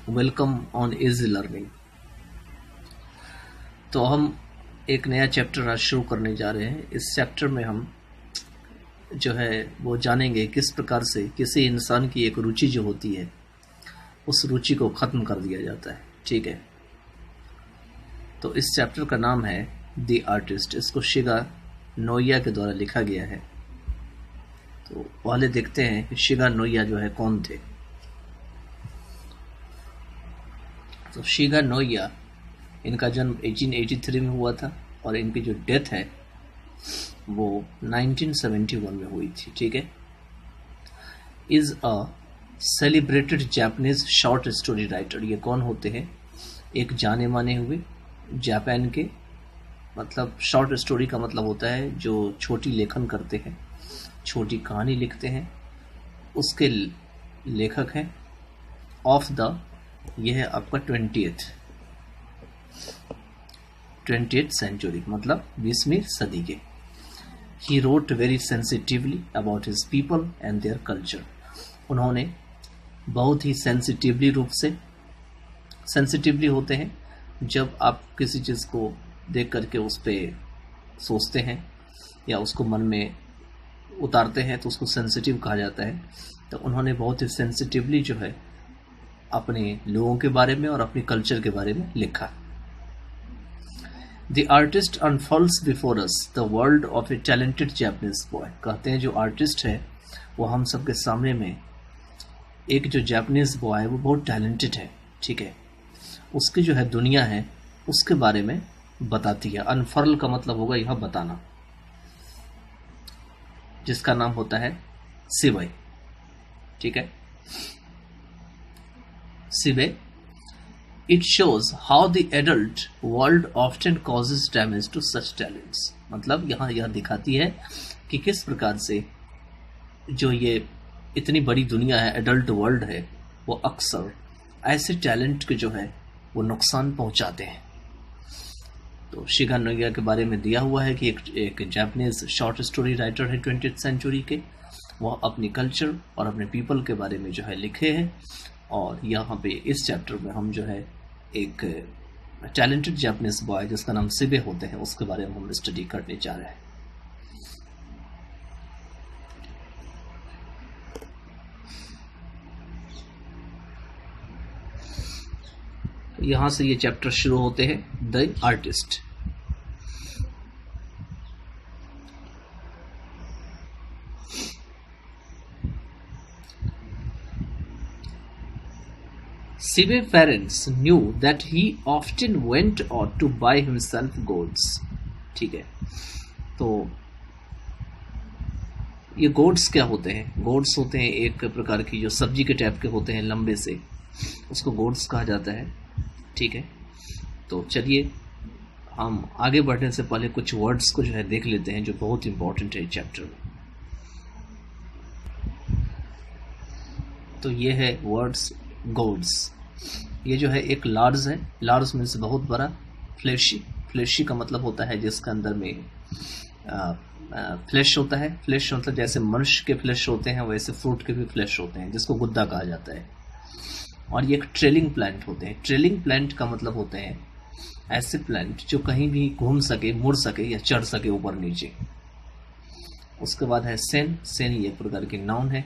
Welcome on easy learning. तो हम एक नया चैप्टर आज शुरू करने जा रहे हैं। इस चैप्टर में हम जो है वो जानेंगे किस प्रकार से किसी इंसान की एक रुचि जो होती है उस रुचि को ख़त्म कर दिया जाता है। ठीक है, तो इस चैप्टर का नाम है द आर्टिस्ट। इसको शिगा नोया के द्वारा लिखा गया है। तो पहले देखते हैं कि शिगा नोया जो है कौन थे। तो शिगा नोया, इनका जन्म 1883 में हुआ था और इनकी जो डेथ है वो 1971 में हुई थी। ठीक है, is a celebrated Japanese short story writer. ये कौन होते हैं? एक जाने माने हुए जापान के, मतलब शॉर्ट स्टोरी का मतलब होता है जो छोटी लेखन करते हैं, छोटी कहानी लिखते हैं, उसके लेखक हैं। ऑफ द, यह है आपका 20th सेंचुरी, मतलब 20वीं सदी के। He wrote very sensitively about his people and their culture. उन्होंने बहुत ही सेंसिटिवली रूप से, सेंसिटिवली होते हैं जब आप किसी चीज़ को देख करके उस पर सोचते हैं या उसको मन में उतारते हैं तो उसको सेंसिटिव कहा जाता है। तो उन्होंने बहुत ही सेंसिटिवली जो है अपने लोगों के बारे में और अपने कल्चर के बारे में लिखा। The artist unfolds before us the world of A talented Japanese boy. कहते हैं जो आर्टिस्ट है वो हम सबके सामने में एक जो जापानीज बॉय है वो बहुत टैलेंटेड है। ठीक है, उसकी जो है दुनिया है उसके बारे में बताती है। अनफर्ल का मतलब होगा यह बताना, जिसका नाम होता है सिबे। ठीक है, सिबे। It shows how the adult world often causes damage to such talents. मतलब यहाँ यह दिखाती है कि किस प्रकार से जो ये इतनी बड़ी दुनिया है, एडल्ट वर्ल्ड है, वो अक्सर ऐसे टैलेंट के जो है वो नुकसान पहुंचाते हैं। तो शिगा नोया के बारे में दिया हुआ है कि एक जापानीज शॉर्ट स्टोरी राइटर है 20th सेंचुरी के। वह अपनी कल्चर और अपने पीपल के बारे में जो है लिखे हैं। और यहाँ पे इस चैप्टर में हम जो है एक टैलेंटेड जापानीज बॉय जिसका नाम सिबे होते हैं उसके बारे में हम स्टडी करने जा रहे हैं। यहाँ से ये चैप्टर शुरू होते हैं, the artist. Sibe's parents knew that he often went out to buy himself goats. ठीक है, तो ये गोट्स क्या होते हैं? गोट्स होते हैं एक प्रकार की जो सब्जी के टाइप के होते हैं, लंबे से, उसको गोट्स कहा जाता है। ठीक है, तो चलिए हम आगे बढ़ने से पहले कुछ वर्ड्स को जो है देख लेते हैं जो बहुत इंपॉर्टेंट है चैप्टर में। तो ये है वर्ड्स गोट्स। ये जो है एक लार्ज है, लार्ज मीन्स बहुत बड़ा। फ्लैशी, फ्लैशी का मतलब होता है जिसके अंदर में फ्लैश होता है। फ्लैश मतलब जैसे मनुष्य के फ्लैश होते हैं वैसे फ्रूट के भी फ्लैश होते हैं, जिसको गुद्दा कहा जाता है। और ये एक ट्रेलिंग प्लांट होते हैं। ट्रेलिंग प्लांट का मतलब होते हैं ऐसे प्लांट जो कहीं भी घूम सके, मुड़ सके या चढ़ सके ऊपर नीचे। उसके बाद है सेन। सेन ये एक प्रकार की नाउन है।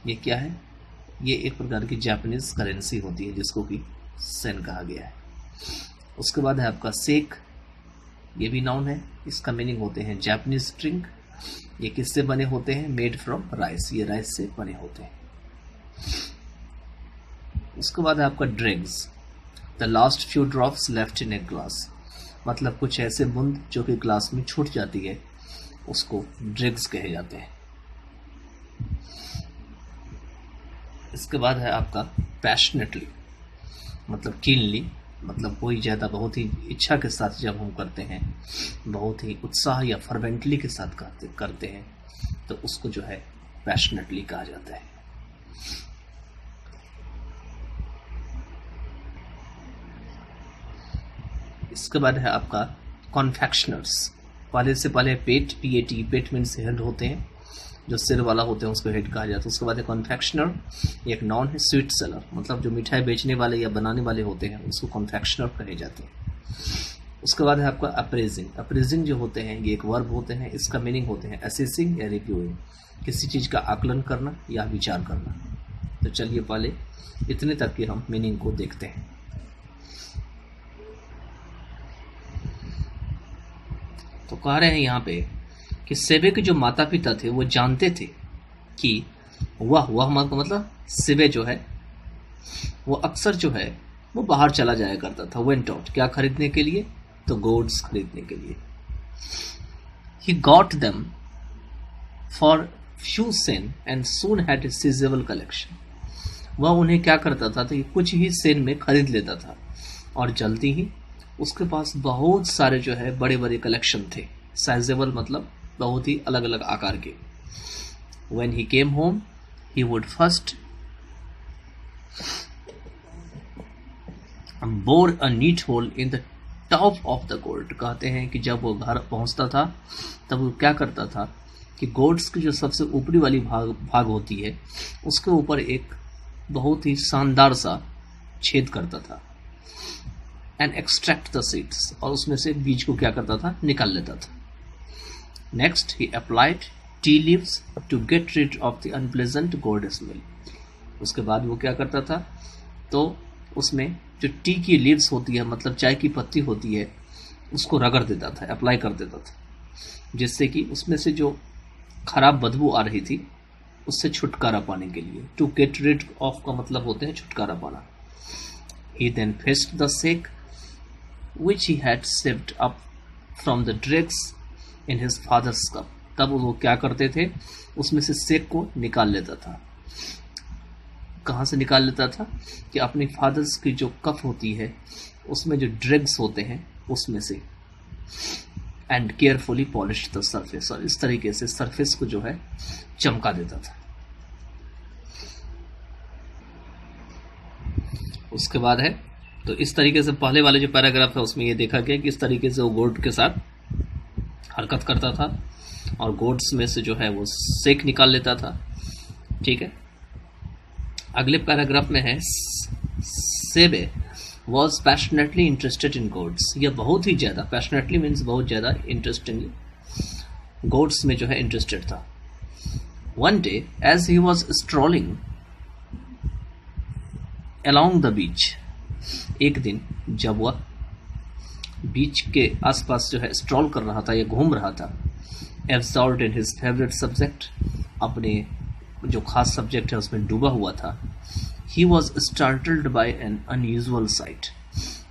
ये क्या है? ये एक प्रकार की जापानीज करेंसी होती है जिसको कि सेन कहा गया है। उसके बाद है आपका सेक। ये भी नाउन है। इसका मीनिंग होते हैं जापानीज ड्रिंक। ये किससे बने होते हैं? Made from rice. ये राइस से बने होते हैं। उसके बाद है आपका drinks. The last few drops left in a glass. मतलब कुछ ऐसे बूंद जो कि ग्लास में छूट जाती है उसको ड्रिंक्स कहे जाते हैं। इसके बाद है आपका पैशनेटली, मतलब कीनली, मतलब कोई ज़्यादा बहुत ही इच्छा के साथ जब हम करते हैं, बहुत ही उत्साह या फर्वेंटली के साथ करते हैं तो उसको जो है पैशनेटली कहा जाता है। इसके बाद है आपका कॉन्फेक्शनर्स। पहले से पहले पेट, PAT, पेट मीन्स हेड होते हैं। जो सिर वाला होते हैं उसको हेड कहा जाता है। उसके बाद है कॉन्फेक्शनर, एक नॉन है स्वीट सेलर, मतलब जो मिठाई बेचने वाले या बनाने वाले होते हैं उसको कॉन्फेक्शनर कहे जाते हैं। उसके बाद है आपका अप्रेजिंग। अप्रेजिंग जो होते हैं ये एक वर्ब होते हैं, इसका मीनिंग होते हैं असेसिंग या रिव्यूइंग, किसी चीज़ का आकलन करना या विचार करना। तो चलिए पहले इतने तक के हम मीनिंग को देखते हैं। तो कह रहे हैं यहाँ पे कि सेबे के जो माता पिता थे वो जानते थे कि वह मतलब सेबे जो है वो अक्सर जो है वो बाहर चला जाया करता था। वेंट आउट, क्या खरीदने के लिए? तो गोड्स खरीदने के लिए। He got them for few cents and soon had a sizable collection. वह उन्हें क्या करता था तो कुछ ही सेन में खरीद लेता था और जल्दी ही उसके पास बहुत सारे जो है बड़े बड़े कलेक्शन थे। साइजेबल मतलब बहुत ही अलग अलग आकार के। When he came home, he would first bore a neat hole in the top of the gourd। कहते हैं कि जब वो घर पहुंचता था तब वो क्या करता था कि गोड्स की जो सबसे ऊपरी वाली भाग होती है उसके ऊपर एक बहुत ही शानदार सा छेद करता था। एंड एक्सट्रैक्ट द सीड्स, और उसमें से बीज को क्या करता था? निकाल लेता था। Next he applied tea leaves to get rid of the unpleasant gourd smell. उसके बाद वो क्या करता था तो उसमें जो टी की लीव्स होती है मतलब चाय की पत्ती होती है उसको रगड़ देता था, अप्लाई कर देता था, जिससे कि उसमें से जो खराब बदबू आ रही थी उससे छुटकारा पाने के लिए। टू गेट रिड ऑफ का मतलब होते हैं छुटकारा पाना। He then faced the sack which he had saved up from the dregs in his father's cup। तब वो क्या करते थे उसमें से सेक को निकाल लेता था। कहाँ से निकाल लेता था कि अपनी फादर्स की जो कप होती है उसमें जो ड्रेग्स होते हैं उसमें से। And carefully polish the surface, और इस तरीके से सरफेस को जो है चमका देता था। उसके बाद है तो इस तरीके से पहले वाले जो पैराग्राफ है उसमें ये देखा गया कि इस तरीके से वो गोड के साथ हरकत करता था और गोड्स में से जो है वो सेक निकाल लेता था। ठीक है, अगले पैराग्राफ में है सेबे was passionately interested in goods. यह बहुत ही ज़्यादा, पैशनेटली मीन्स बहुत ज़्यादा इंटरेस्टिंगली गोड्स में जो है इंटरेस्टेड था। One day as he was strolling along the beach, एक दिन जब वह बीच के आसपास जो है स्ट्रॉल कर रहा था या घूम रहा था, absorbed in his favorite subject, अपने जो खास सब्जेक्ट है उसमें डूबा हुआ था, he was startled by an unusual sight।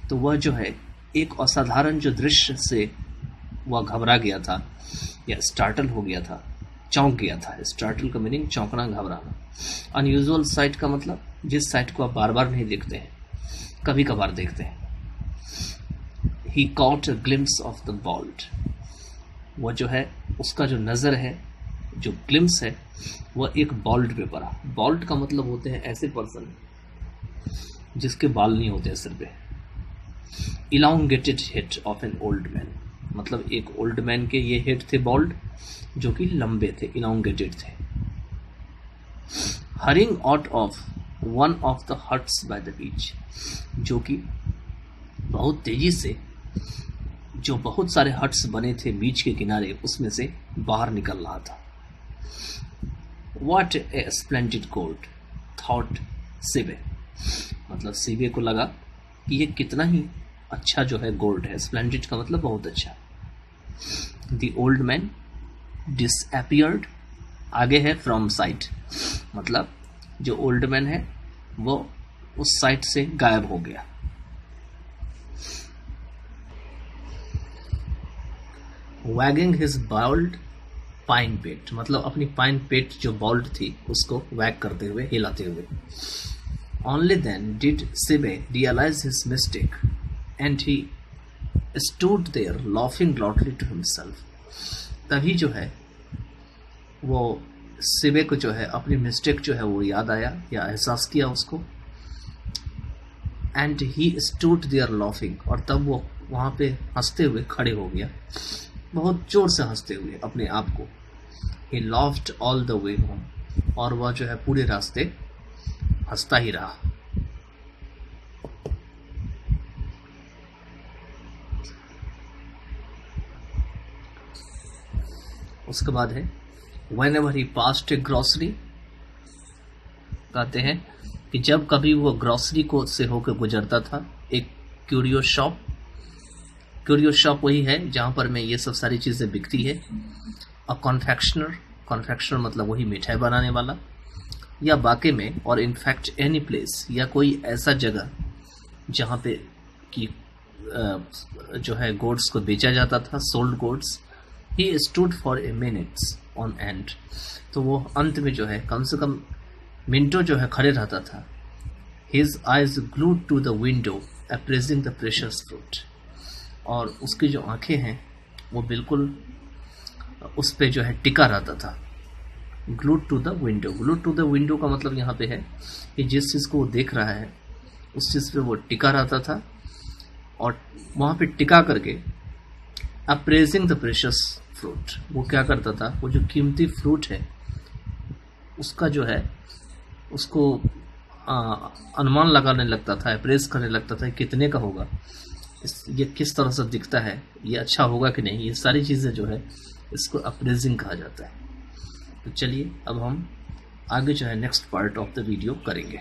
तो वह जो है एक असाधारण जो दृश्य से वह घबरा गया था या स्टार्टल हो गया था, चौंक गया था। स्टार्टल का मीनिंग चौंकना, घबराना। अनयूजुअल साइट का मतलब जिस साइट को आप बार बार नहीं देखते हैं, कभी कभार देखते हैं। He caught a glimpse of the bolt, वह जो है उसका जो नज़र है, जो ग्लिम्स है, वह एक बॉल्ट पे पड़ा। बॉल्ट का मतलब होते हैं ऐसे पर्सन जिसके बाल नहीं होते सिर पे। Elongated head of an old man, मतलब एक ओल्ड मैन के ये हेड थे बॉल्ड, जो कि लंबे थे, इलांगेटेड थे। Hurrying out of one of the huts by the beach, जो कि बहुत तेजी से जो बहुत सारे हट्स बने थे बीच के किनारे उसमें से बाहर निकल रहा था। What a splendid gold, thought सिबे, मतलब सिबे को लगा कि ये कितना ही अच्छा जो है गोल्ड है। स्प्लेंडिड का मतलब बहुत अच्छा। The old man disappeared, आगे है from sight, मतलब जो ओल्ड मैन है वो उस साइट से गायब हो गया। Wagging his bald पाइन पेट, मतलब अपनी पाइन पेट जो बॉल्ड थी उसको वैग करते हुए, हिलाते हुए। Only then did Sibe realize his mistake and he stood there laughing loudly to himself। तभी जो है वो सिबे को जो है अपनी मिस्टेक जो है वो याद आया या एहसास किया उसको। And he stood there laughing, और तब वो वहाँ पे हंसते हुए खड़े हो गया, बहुत जोर से हंसते हुए अपने आप को। ही laughed all the way home, और वह जो है पूरे रास्ते हंसता ही रहा। उसके बाद है whenever he passed a grocery, कहते हैं कि जब कभी वो ग्रोसरी को से होकर गुजरता था एक क्यूरियो शॉप। क्यूरियो शॉप वही है जहाँ पर में ये सब सारी चीज़ें बिकती है। अ कॉन्फेक्शनर मतलब वही मिठाई बनाने वाला, या वाकई में, और इनफैक्ट एनी प्लेस, या कोई ऐसा जगह जहाँ पे कि जो है गोड्स को बेचा जाता था, sold goods. He stood for a minutes on end, तो वो अंत में जो है कम से कम मिनटों जो है खड़े रहता था। His eyes glued to the window appraising the precious fruit, और उसकी जो आंखें हैं वो बिल्कुल उस पे जो है टिका रहता था। Glued to the window, glued to the window का मतलब यहाँ पे है कि जिस चीज़ को वो देख रहा है उस चीज़ पे वो टिका रहता था, और वहाँ पे टिका करके अप्रेजिंग द प्रेशियस फ्रूट, वो क्या करता था, वो जो कीमती फ्रूट है उसका जो है उसको अनुमान लगाने लगता था, अप्रेज करने लगता था कितने का होगा, ये किस तरह से दिखता है, ये अच्छा होगा कि नहीं, ये सारी चीज़ें जो है इसको अप्रेजिंग कहा जाता है। तो चलिए अब हम आगे जो है next part of the video करेंगे।